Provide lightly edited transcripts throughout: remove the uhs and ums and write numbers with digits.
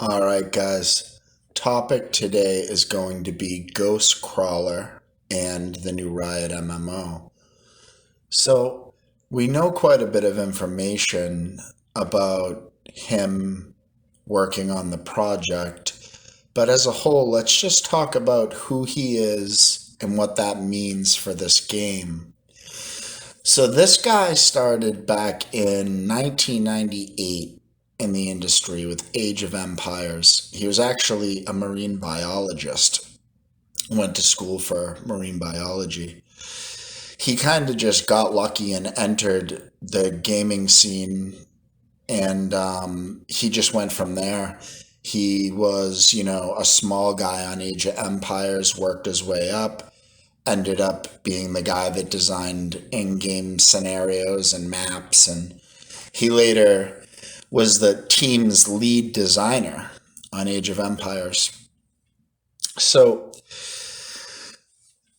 All right, guys. Topic today is going to be Ghostcrawler and the new Riot MMO. So, we know quite a bit of information about him working on the project, but as a whole, let's just talk about who he is and what that means for this game. So, this guy started back in 1998 in the industry with Age of Empires. He was actually a marine biologist, went to school for marine biology. He kind of just got lucky and entered the gaming scene, and he just went from there. He was, a small guy on Age of Empires, worked his way up, ended up being the guy that designed in-game scenarios and maps, and he later was the team's lead designer on Age of Empires. So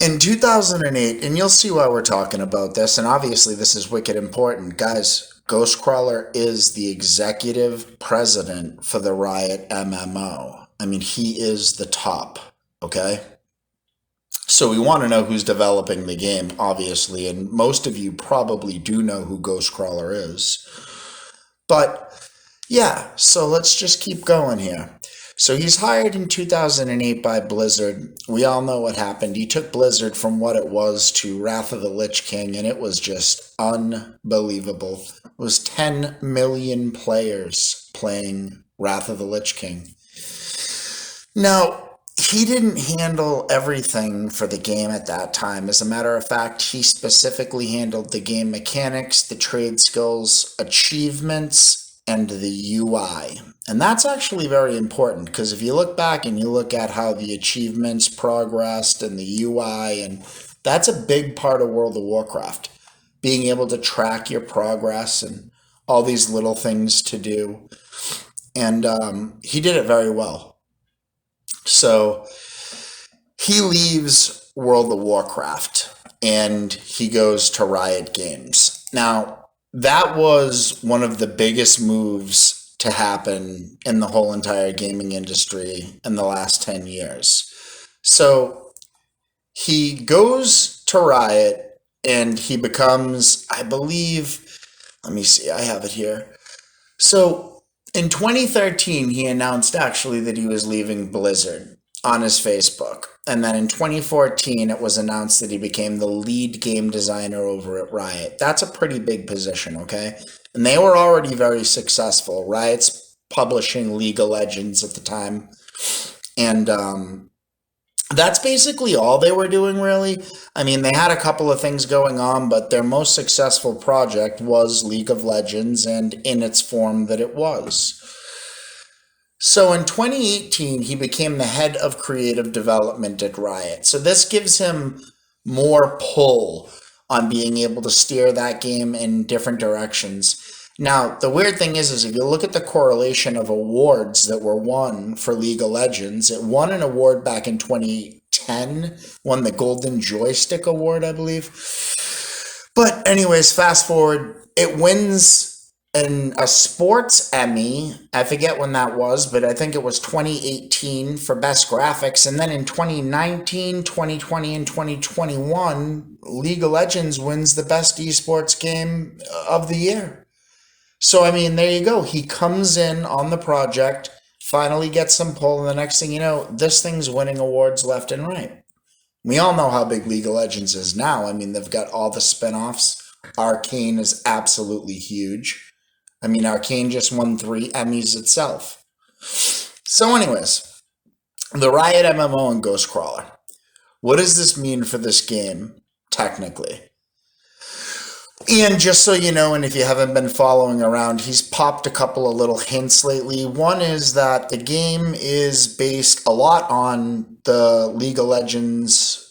in 2008, and you'll see why we're talking about this, and obviously this is wicked important, guys. Ghostcrawler is the executive president for the Riot MMO. I mean, he is the top, okay? So we want to know who's developing the game, obviously, and most of you probably do know who Ghostcrawler is. But yeah, so let's just keep going here. So he's hired in 2008 by Blizzard. We all know what happened. He took Blizzard from what it was to Wrath of the Lich King, and it was just unbelievable. It was 10 million players playing Wrath of the Lich King. Now, he didn't handle everything for the game at that time. As a matter of fact, he specifically handled the game mechanics, the trade skills, achievements, and the UI. And that's actually very important because if you look back and you look at how the achievements progressed and the UI, and that's a big part of World of Warcraft. Being able to track your progress and all these little things to do. And he did it very well. So he leaves World of Warcraft and he goes to Riot Games. Now, that was one of the biggest moves to happen in the whole entire gaming industry in the last 10 years. So he goes to Riot and he becomes, I believe, let me see, I have it here. So in 2013, he announced actually that he was leaving Blizzard on his Facebook. And then in 2014, it was announced that he became the lead game designer over at Riot. That's a pretty big position, okay? And they were already very successful. Riot's publishing League of Legends at the time. And that's basically all they were doing, really. I mean, they had a couple of things going on, but their most successful project was League of Legends and in its form that it was. So in 2018, he became the head of creative development at Riot. So this gives him more pull on being able to steer that game in different directions. Now, the weird thing is if you look at the correlation of awards that were won for League of Legends, it won an award back in 2010, won the Golden Joystick Award, I believe. But anyways, fast forward, it wins a sports Emmy. I forget when that was, but I think it was 2018 for best graphics. And then in 2019, 2020, and 2021, League of Legends wins the best esports game of the year. So, I mean, there you go. He comes in on the project, finally gets some pull, and the next thing you know, this thing's winning awards left and right. We all know how big League of Legends is now. I mean, they've got all the spin-offs. Arcane is absolutely huge. I mean, Arcane just won 3 Emmys itself. So anyways, the Riot MMO and Ghostcrawler. What does this mean for this game, technically? And just so you know, and if you haven't been following around, he's popped a couple of little hints lately. One is that the game is based a lot on the League of Legends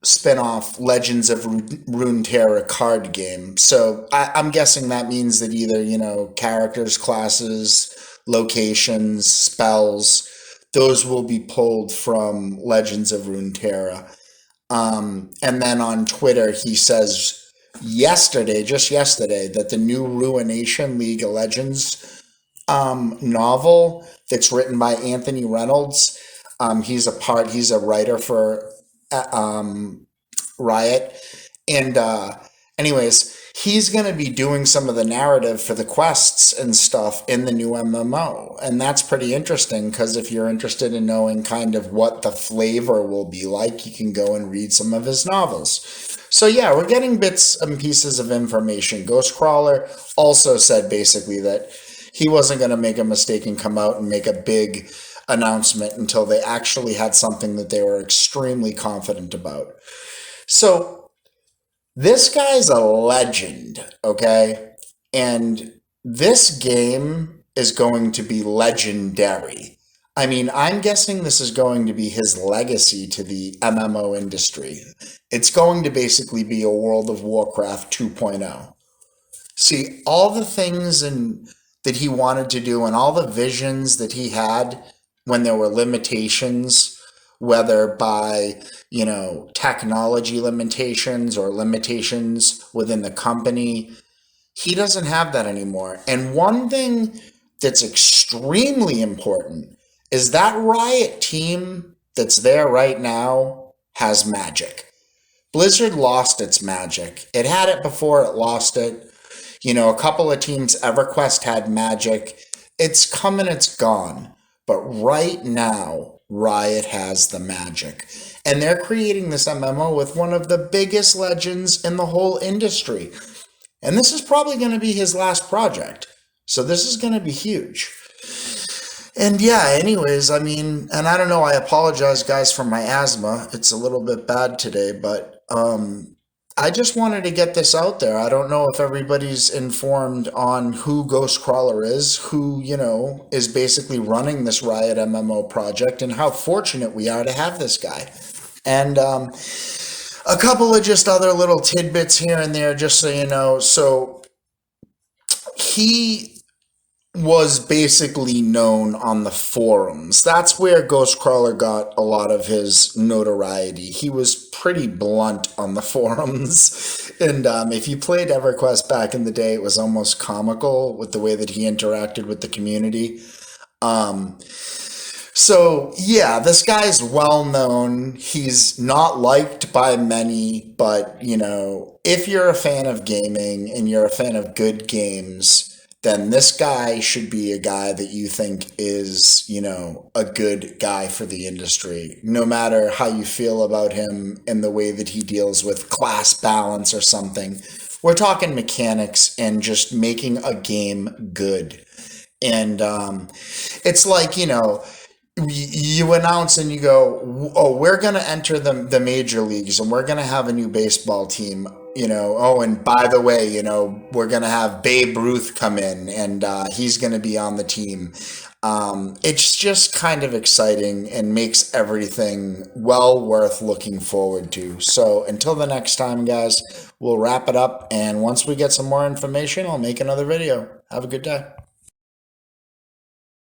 spin-off Legends of Runeterra card game. So I'm guessing that means that either, characters, classes, locations, spells, those will be pulled from Legends of Runeterra. And then on Twitter, he says just yesterday, that the new Ruination League of Legends novel that's written by Anthony Reynolds. He's a writer for Riot. And anyways, he's going to be doing some of the narrative for the quests and stuff in the new MMO. And that's pretty interesting because if you're interested in knowing kind of what the flavor will be like, you can go and read some of his novels. So yeah, we're getting bits and pieces of information. Ghostcrawler also said basically that he wasn't going to make a mistake and come out and make a big announcement until they actually had something that they were extremely confident about. So this guy's a legend, okay? And this game is going to be legendary. I mean, I'm guessing this is going to be his legacy to the MMO industry. It's going to basically be a World of Warcraft 2.0. See, all the things that he wanted to do and all the visions that he had when there were limitations, whether by, technology limitations or limitations within the company, he doesn't have that anymore. And one thing that's extremely important is that Riot team that's there right now has magic. Blizzard lost its magic. It had it before it lost it. A couple of teams, EverQuest had magic. It's come and it's gone. But right now, Riot has the magic. And they're creating this MMO with one of the biggest legends in the whole industry. And this is probably going to be his last project. So this is going to be huge. And yeah, anyways, and I don't know, I apologize, guys, for my asthma. It's a little bit bad today, but I just wanted to get this out there. I don't know if everybody's informed on who Ghostcrawler is, who, is basically running this Riot MMO project, and how fortunate we are to have this guy. And a couple of just other little tidbits here and there, just so you know. So he was basically known on the forums. That's where Ghostcrawler got a lot of his notoriety. He was pretty blunt on the forums. And if you played EverQuest back in the day, it was almost comical with the way that he interacted with the community. So yeah, this guy's well known. He's not liked by many, but if you're a fan of gaming and you're a fan of good games, then this guy should be a guy that you think is, a good guy for the industry, no matter how you feel about him and the way that he deals with class balance or something. We're talking mechanics and just making a game good. And it's like, you announce and you go, oh, we're going to enter the major leagues and we're going to have a new baseball team. Oh, and by the way, we're going to have Babe Ruth come in and he's going to be on the team. It's just kind of exciting and makes everything well worth looking forward to. So until the next time, guys, we'll wrap it up. And once we get some more information, I'll make another video. Have a good day.